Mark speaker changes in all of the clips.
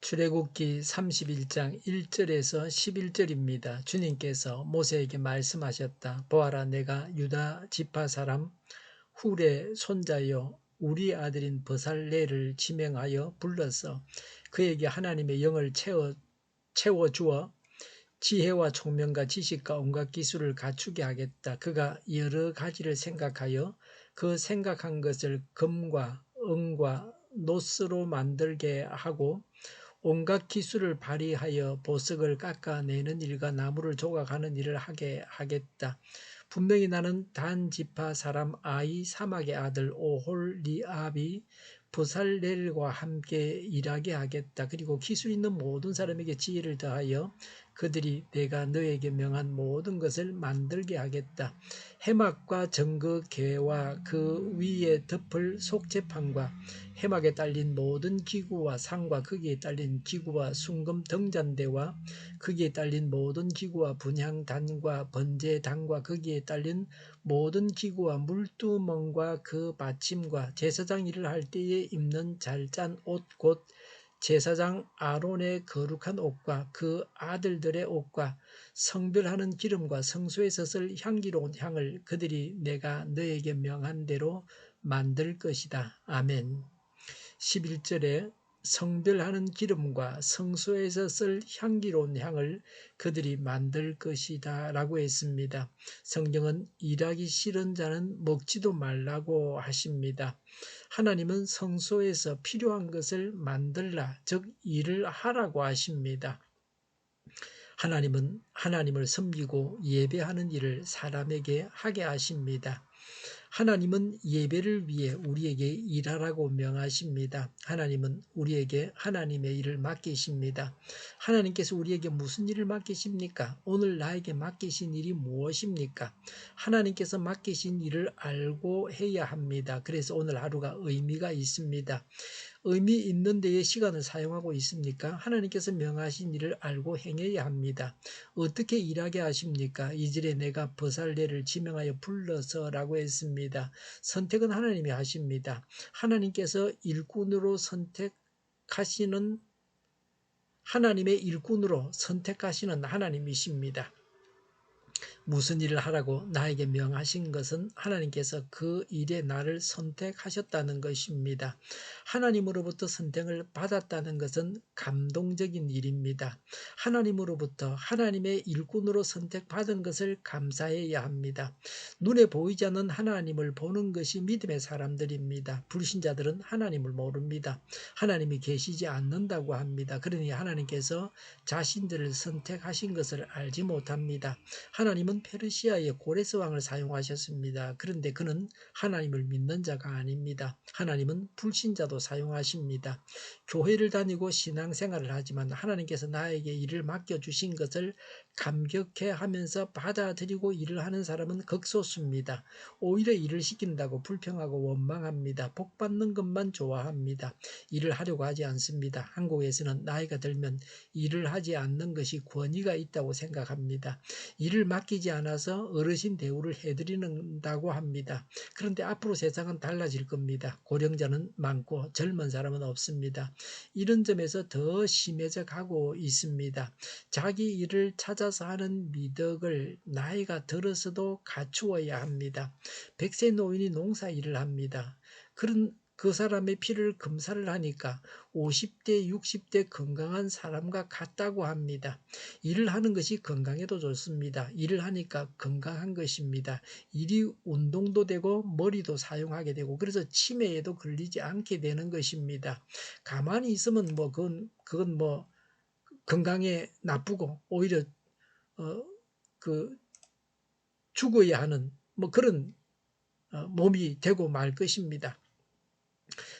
Speaker 1: 출애굽기 31장 1절에서 11절입니다. 주님께서 모세에게 말씀하셨다. 보아라, 내가 유다 지파 사람 훌의 손자여 우리 아들인 버살레를 지명하여 불러서 그에게 하나님의 영을 채워주어 지혜와 총명과 지식과 온갖 기술을 갖추게 하겠다. 그가 여러 가지를 생각하여 그 생각한 것을 금과 은과 노스로 만들게 하고 온갖 기술을 발휘하여 보석을 깎아내는 일과 나무를 조각하는 일을 하게 하겠다. 분명히 나는 단 지파 사람 아이 사막의 아들 오홀리압이 부살렐과 함께 일하게 하겠다. 그리고 기술 있는 모든 사람에게 지혜를 더하여 그들이 내가 너에게 명한 모든 것을 만들게 하겠다. 해막과 정거개와 그 위에 덮을 속재판과 해막에 딸린 모든 기구와 상과 거기에 딸린 기구와 순금 등잔대와 거기에 딸린 모든 기구와 분향단과 번제단과 거기에 딸린 모든 기구와 물두멍과 그 받침과 제사장 일을 할 때에 입는 잘 짠 옷 곧 제사장 아론의 거룩한 옷과 그 아들들의 옷과 성별하는 기름과 성소에서 쓸 향기로운 향을 그들이 내가 너에게 명한 대로 만들 것이다. 아멘. 11절에 성별하는 기름과 성소에서 쓸 향기로운 향을 그들이 만들 것이다 라고 했습니다. 성경은 일하기 싫은 자는 먹지도 말라고 하십니다. 하나님은 성소에서 필요한 것을 만들라, 즉 일을 하라고 하십니다. 하나님은 하나님을 섬기고 예배하는 일을 사람에게 하게 하십니다. 하나님은 예배를 위해 우리에게 일하라고 명하십니다. 하나님은 우리에게 하나님의 일을 맡기십니다. 하나님께서 우리에게 무슨 일을 맡기십니까? 오늘 나에게 맡기신 일이 무엇입니까? 하나님께서 맡기신 일을 알고 해야 합니다. 그래서 오늘 하루가 의미가 있습니다. 의미 있는 데에 시간을 사용하고 있습니까? 하나님께서 명하신 일을 알고 행해야 합니다. 어떻게 일하게 하십니까? 2절에 내가 버살레를 지명하여 불러서라고 했습니다. 선택은 하나님이 하십니다. 하나님께서 일꾼으로 선택하시는 하나님의 일꾼으로 선택하시는 하나님이십니다. 무슨 일을 하라고 나에게 명하신 것은 하나님께서 그 일에 나를 선택하셨다는 것입니다. 하나님으로부터 선택을 받았다는 것은 감동적인 일입니다. 하나님으로부터 하나님의 일꾼으로 선택받은 것을 감사해야 합니다. 눈에 보이지 않는 하나님을 보는 것이 믿음의 사람들입니다. 불신자들은 하나님을 모릅니다. 하나님이 계시지 않는다고 합니다. 그러니 하나님께서 자신들을 선택하신 것을 알지 못합니다. 하나님은 페르시아의 고레스 왕을 사용하셨습니다. 그런데 그는 하나님을 믿는 자가 아닙니다. 하나님은 불신자도 사용하십니다. 교회를 다니고 신앙생활을 하지만 하나님께서 나에게 일을 맡겨주신 것을 감격해 하면서 받아들이고 일을 하는 사람은 극소수입니다. 오히려 일을 시킨다고 불평하고 원망합니다. 복 받는 것만 좋아합니다. 일을 하려고 하지 않습니다. 한국에서는 나이가 들면 일을 하지 않는 것이 권위가 있다고 생각합니다. 일을 맡기지 않아서 어르신 대우를 해드린다고 합니다. 그런데 앞으로 세상은 달라질 겁니다. 고령자는 많고 젊은 사람은 없습니다. 이런 점에서 더 심해져 가고 있습니다. 자기 일을 찾아서 하는 미덕을 나이가 들어서도 갖추어야 합니다. 100세 노인이 농사 일을 합니다. 그 사람의 피를 검사를 하니까 50대, 60대 건강한 사람과 같다고 합니다. 일을 하는 것이 건강에도 좋습니다. 일을 하니까 건강한 것입니다. 일이 운동도 되고 머리도 사용하게 되고 그래서 치매에도 걸리지 않게 되는 것입니다. 가만히 있으면 그건 건강에 나쁘고 오히려 어, 그 죽어야 하는 그런 몸이 되고 말 것입니다.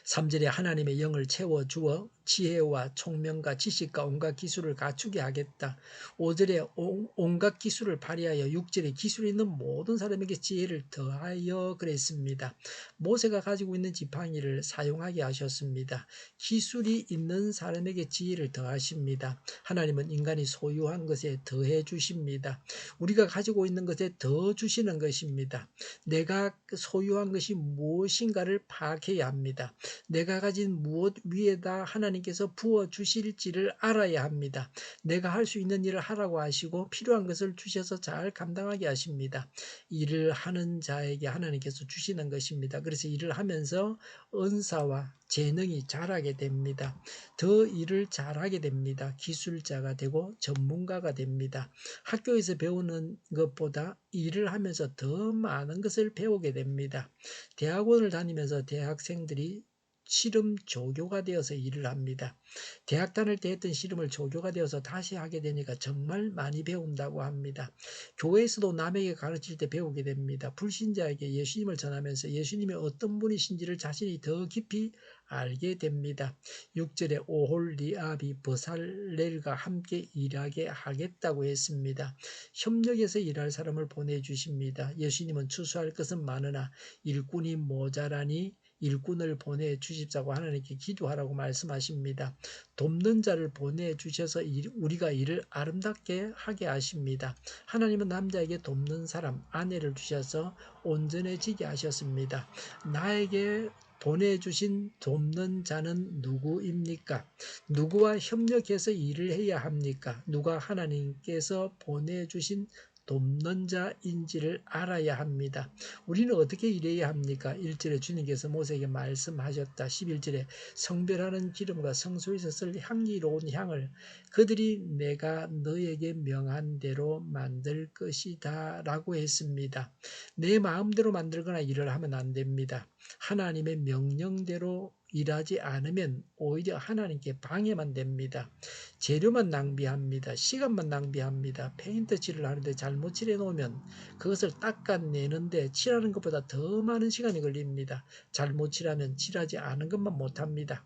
Speaker 1: 3절에 하나님의 영을 채워주어 지혜와 총명과 지식과 온갖 기술을 갖추게 하겠다. 5절에 온갖 기술을 발휘하여 6절에 기술이 있는 모든 사람에게 지혜를 더하여 그랬습니다. 모세가 가지고 있는 지팡이를 사용하게 하셨습니다. 기술이 있는 사람에게 지혜를 더하십니다. 하나님은 인간이 소유한 것에 더해 주십니다. 우리가 가지고 있는 것에 더 주시는 것입니다. 내가 소유한 것이 무엇인가를 파악해야 합니다. 내가 가진 무엇 위에다 하나님 하나님께서 부어주실지를 알아야 합니다. 내가 할 수 있는 일을 하라고 하시고 필요한 것을 주셔서 잘 감당하게 하십니다. 일을 하는 자에게 하나님께서 주시는 것입니다. 그래서 일을 하면서 은사와 재능이 자라게 됩니다. 더 일을 잘하게 됩니다. 기술자가 되고 전문가가 됩니다. 학교에서 배우는 것보다 일을 하면서 더 많은 것을 배우게 됩니다. 대학원을 다니면서 대학생들이 씨름 조교가 되어서 일을 합니다. 대학 다닐 때 했던 씨름을 조교가 되어서 다시 하게 되니까 정말 많이 배운다고 합니다. 교회에서도 남에게 가르칠 때 배우게 됩니다. 불신자에게 예수님을 전하면서 예수님이 어떤 분이신지를 자신이 더 깊이 알게 됩니다. 6절에 오홀리압이 버살렐과 함께 일하게 하겠다고 했습니다. 협력해서 일할 사람을 보내주십니다. 예수님은 추수할 것은 많으나 일꾼이 모자라니 일꾼을 보내주십사고 하나님께 기도하라고 말씀하십니다. 돕는 자를 보내주셔서 우리가 일을 아름답게 하게 하십니다. 하나님은 남자에게 돕는 사람, 아내를 주셔서 온전해지게 하셨습니다. 나에게 보내주신 돕는 자는 누구입니까? 누구와 협력해서 일을 해야 합니까? 누가 하나님께서 보내주신 돕는 자인지를 알아야 합니다. 우리는 어떻게 일해야 합니까? 1절에 주님께서 모세에게 말씀하셨다. 11절에 성별하는 기름과 성소에서 쓸 향기로운 향을 그들이 내가 너에게 명한 대로 만들 것이다 라고 했습니다. 내 마음대로 만들거나 일을 하면 안 됩니다. 하나님의 명령대로 일하지 않으면 오히려 하나님께 방해만 됩니다. 재료만 낭비합니다. 시간만 낭비합니다. 페인트 칠을 하는데 잘못 칠해 놓으면 그것을 닦아내는데 칠하는 것보다 더 많은 시간이 걸립니다. 잘못 칠하면 칠하지 않은 것만 못합니다.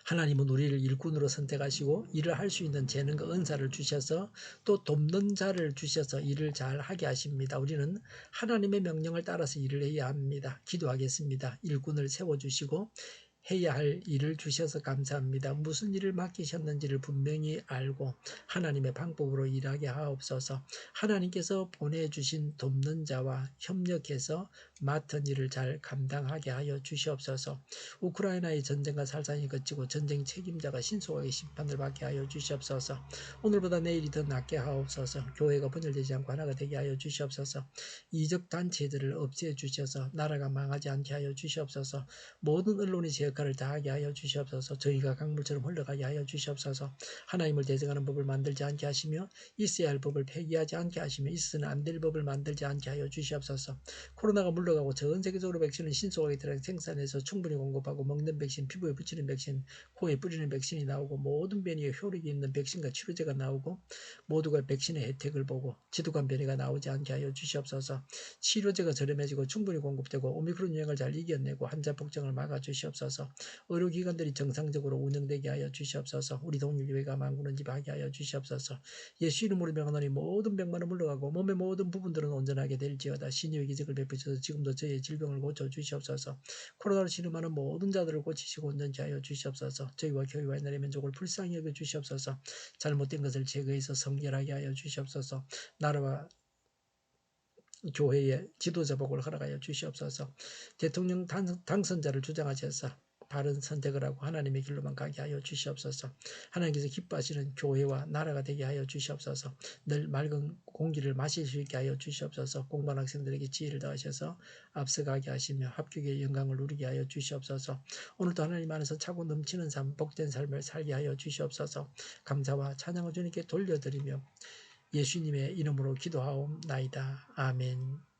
Speaker 1: 하나님은 우리를 일꾼으로 선택하시고 일을 할 수 있는 재능과 은사를 주셔서 또 돕는 자를 주셔서 일을 잘 하게 하십니다. 우리는 하나님의 명령을 따라서 일을 해야 합니다. 기도하겠습니다. 일꾼을 세워주시고 해야 할 일을 주셔서 감사합니다. 무슨 일을 맡기셨는지를 분명히 알고 하나님의 방법으로 일하게 하옵소서. 하나님께서 보내주신 돕는 자와 협력해서 맡은 일을 잘 감당하게 하여 주시옵소서. 우크라이나의 전쟁과 살상이 그치고 전쟁 책임자가 신속하게 심판을 받게 하여 주시옵소서. 오늘보다 내일이 더 낫게 하옵소서. 교회가 분열되지 않고 하나가 되게 하여 주시옵소서. 이적 단체들을 없애주셔서 나라가 망하지 않게 하여 주시옵소서. 모든 언론이 제 역할을 다하게 하여 주시옵소서. 저희가 강물처럼 흘러가게 하여 주시옵소서. 하나님을 대적하는 법을 만들지 않게 하시며 있어야 할 법을 폐기하지 않게 하시며 있어서는 안 될 법을 만들지 않게 하여 주시옵소서. 코로나가 물러가고 전 세계적으로 백신을 신속하게 생산해서 충분히 공급하고 먹는 백신, 피부에 붙이는 백신, 코에 뿌리는 백신이 나오고 모든 변이에 효력이 있는 백신과 치료제가 나오고 모두가 백신의 혜택을 보고 지독한 변이가 나오지 않게 하여 주시옵소서. 치료제가 저렴해지고 충분히 공급되고 오미크론 유행을 잘 이겨내고 환자 폭증을 막아 주시옵소서. 의료기관들이 정상적으로 운영되게 하여 주시옵소서. 우리 동일교회가 만군을 집하게 하여 주시옵소서. 예수 이름으로 명하노니 모든 병만은 물러가고 몸의 모든 부분들은 온전하게 될지어다. 신유의 기적을 베푸셔서 지금도 저희의 질병을 고쳐 주시옵소서. 코로나로 신음하는 모든 자들을 고치시고 온전케 하여 주시옵소서. 저희와 교회와 나라의 민족을 불쌍히 여겨 주시옵소서. 잘못된 것을 제거해서 성결하게 하여 주시옵소서. 나라와 교회의 지도자복을 허락하여 주시옵소서. 대통령 당선자를 주장하셔서 바른 선택을 하고 하나님의 길로만 가게 하여 주시옵소서. 하나님께서 기뻐하시는 교회와 나라가 되게 하여 주시옵소서. 늘 맑은 공기를 마실 수 있게 하여 주시옵소서. 공부한 학생들에게 지혜를 더하셔서 앞서가게 하시며 합격의 영광을 누리게 하여 주시옵소서. 오늘도 하나님 안에서 차고 넘치는 삶, 복된 삶을 살게 하여 주시옵소서. 감사와 찬양을 주님께 돌려드리며 예수님의 이름으로 기도하옵나이다. 아멘.